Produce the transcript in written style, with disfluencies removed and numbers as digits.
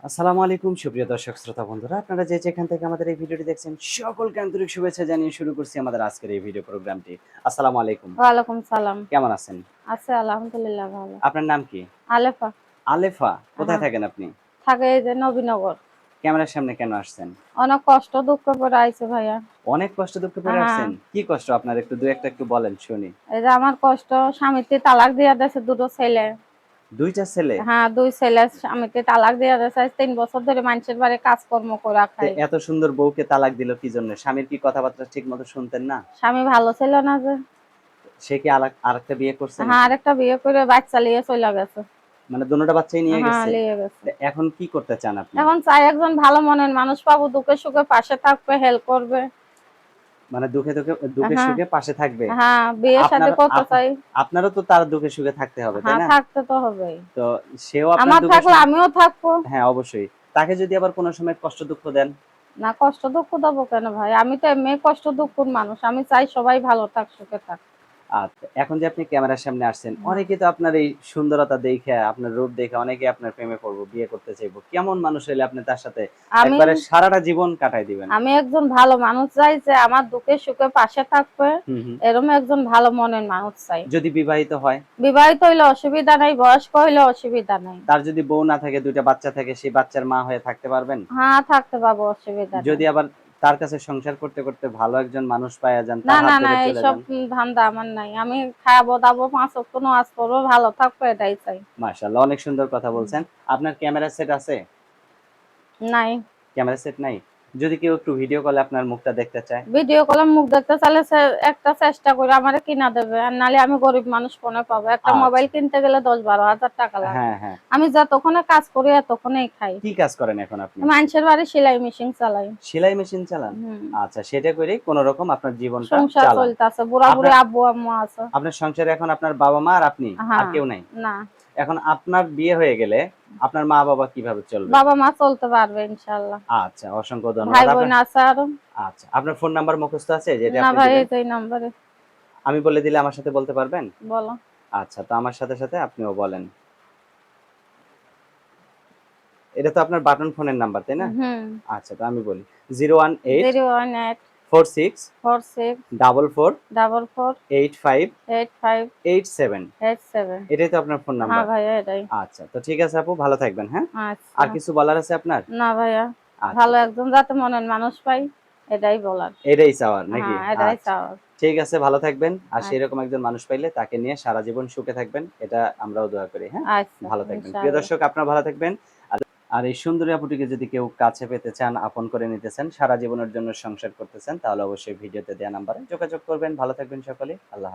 আসসালামু আলাইকুম সুপ্রিয় দর্শক শ্রোতা বন্ধুরা, আপনারা যে যেখান থেকে আমাদের এই ভিডিওটি দেখছেন সকলকে আন্তরিক শুভেচ্ছা জানিয়ে শুরু করছি আমাদের আজকের এই ভিডিও প্রোগ্রামটি। আসসালামু আলাইকুম। ওয়ালাইকুম সালাম। কেমন আছেন? আছে আলহামদুলিল্লাহ ভালো। আপনার নাম কি? আলেফা। আলেফা। কোথায় হ্যাঁ, থাকেন আপনি? থাকে এই যে নবীনগর। ক্যামেরার সামনে কেন আসছেন? অনেক কষ্ট দুঃখ করে আইছে ভাইয়া। অনেক কষ্ট দুঃখ পড়ে হ্যাঁ, আসছেন। কি কষ্ট আপনার, একটু দুই একটা একটু বলেন শুনি। এই যে আমার কষ্ট, স্বামীতে তালাক দিয়া দিয়েছে দুটো ছেলে। ২ টা ছেলে? হ্যাঁ, দুই ছেলে স্বামীতে তালাক দিয়া দিয়েছে। আজ ৩ বছর ধরে মানুষের বাড়ি কাজকর্ম করে তে খাই। এত সুন্দর বউকে তালাক দিল কি জন্য? স্বামীর কি কথাবার্তা ঠিকমতো শুনতেন না? স্বামী ভালো ছিল না যে। সে কি আরেকটা বিয়ে করছে হ্যাঁ, নাকি? আরেকটা বিয়ে করে বাচ্চা নিয়ে চলে গেছে। মানে দোনোটা বাচ্চাই নিয়ে হ্যাঁ, গেছে? লিয়ে গেছে। তা এখন কি করতে চান আপনি? এখন চাই একজন ভালো মনের মানুষ পাবো, দুঃখে সুখে পাশে থাকবে, হেল্প করবে। মানে দুঃখে হ্যাঁ, সুখে পাশে থাকবে। হ্যাঁ, বিয়ে শাদী আপনার করতে আপ চাই। আপনারও তো তার দুঃখে সুখে থাকতে হবে, তাই হ্যাঁ, না? থাকতে তো হবেই। তো সেও আপনার আমার দুঃখে থাকলে সুখে, আমিও থাকবো। হ্যাঁ অবশ্যই। তাকে যদি আবার কোনো সময় কষ্ট দুঃখ দেন? না, কষ্ট দুঃখ দেবো কেন ভাই? আমি তো এমনি কষ্ট দুঃখর মানুষ। আমি চাই সবাই ভালো থাক, সুখে থাক। আচ্ছা, এখন যে আপনি ক্যামেরার সামনে আসছেন, হ্যাঁ। অনেকে তো আপনার এই সুন্দরতা দেখে, আপনার রূপ দেখে অনেকে আপনার প্রেমে পড়বো, বিয়ে করতে চাইবো। কেমন মানুষ হইলে আপনি তার সাথে আমি একবারে সারাটা জীবন কাটায় দিবেন? আমি একজন ভালো মানুষ চাই যে আমার দুঃখে সুখে পাশে থাকবে। হুম, হুম। এরকম একজন ভালো মনের মানুষ চাই। যদি বিবাহিত হয়? বিবাহিত হইলে অসুবিধা নাই, বয়স্ক হইলে অসুবিধা নাই। তার যদি বউ না থাকে, ২ টা বাচ্চা থাকে, সেই বাচ্চার মা হয়ে থাকতে পারবেন? হ্যাঁ, থাকতে পাবো, অসুবিধা নাই। যদি আবার তার কাছে সংসার করতে, করতে ভালো একজন মানুষ পাইয়া যান, না, তার হাত না, না, ধরে চলে এইসব যান? ধান্দা আমার নাই। আমি খাবো দাবো, ৫ ওয়াক্ত নামাজ পড়বো, ভালো থাকবো, এটাই চাই। মাশাআল্লাহ, অনেক সুন্দর কথা বলছেন। আপনার ক্যামেরা সেট আছে? নাই। ক্যামেরা সেট নাই? যদি কেউ একটু ভিডিও কলে আপনার মুখটা দেখতে চায়? ভিডিও কলে মুখ দেখতে চাইলে একটা চেষ্টা করে আমারে কিনা দেবে, আর নালে আমি গরিব মানুষ ফোনে পাবো। একটা আচ্ছা। মোবাইল কিনতে গেলে ১০-১২ হাজার টাকা লাগে। হ্যাঁ, হ্যাঁ। আমি যতক্ষণে কাজ করি এতক্ষণেই খাই। কি কাজ করেন এখন আপনি? মানুষের বাড়ি সেলাই মেশিন চালাই। সেলাই মেশিন চালান? হুম। আচ্ছা, সেটা করেই কোন রকম আপনার জীবনটা সংসার চালান। চলতেছে, বুড়া বুড়ি আপনার আব্বু আম্মু আছে। আপনার সংসারে এখন আপনার বাবা-মা আর আপনি, আর হ্যাঁ। কেউ নাই? না, এখন আপনার বিয়ে হয়ে গেলে আপনার মা-বাবা কিভাবে চলবে? বাবা মা চলতে পারবে ইনশাল্লাহ। আচ্ছা, অসংখ্য ভাই ধন্যবাদ। বোন আছে আরো। আচ্ছা, আপনার ফোন নাম্বার মুখস্থ আছে যেটা না আপনি ভাই, দিবেন? এই যে এই নাম্বারে। আমি বলে দিলে আমার সাথে বলতে পারবেন? বলো। আচ্ছা, তো আমার সাথে, সাথে আপনিও বলেন। এটা তো আপনার বাটন ফোনের নাম্বার, তাই না? হুম। আচ্ছা, তো আমি বলি 018 018 46 46 44 44 85 85 87। 87। এটাই তো আপনার ফোন হ্যাঁ নাম্বার? ভাইয়া, এটাই। আচ্ছা, তো ঠিক আছে আপু, ভালো থাকবেন, হ্যাঁ? আচ্ছা। আর কিছু বলার আছে আপনার? না ভাইয়া, আচ্ছা, ভালো একজন যাতে মনের মানুষ পাই, এটাই বলার। এটাই চাওয়ার নাকি? হ্যাঁ, এটাই আচ্ছা, চাওয়ার। ঠিক আছে, ভালো থাকবেন। আর আচ্ছা, সেরকম একজন মানুষ পাইলে তাকে নিয়ে সারা জীবন সুখে থাকবেন। এটা আমরাও দোয়া করি, হ্যাঁ? আচ্ছা, ভালো থাকবেন। প্রিয় ইনশাআল্লাহ। দর্শক, আপনারা ভালো থাকবেন। আর আর এই সুন্দরী আপুটিকে যদি কেউ কাছে পেতে চান, আপন করে নিতে চান, সারা জীবনের জন্য সংসার করতে চান, তাহলে অবশ্যই ভিডিওতে দেয়া নাম্বারে যোগাযোগ করবেন। ভালো থাকবেন সকলে। আল্লাহ হাফেজ।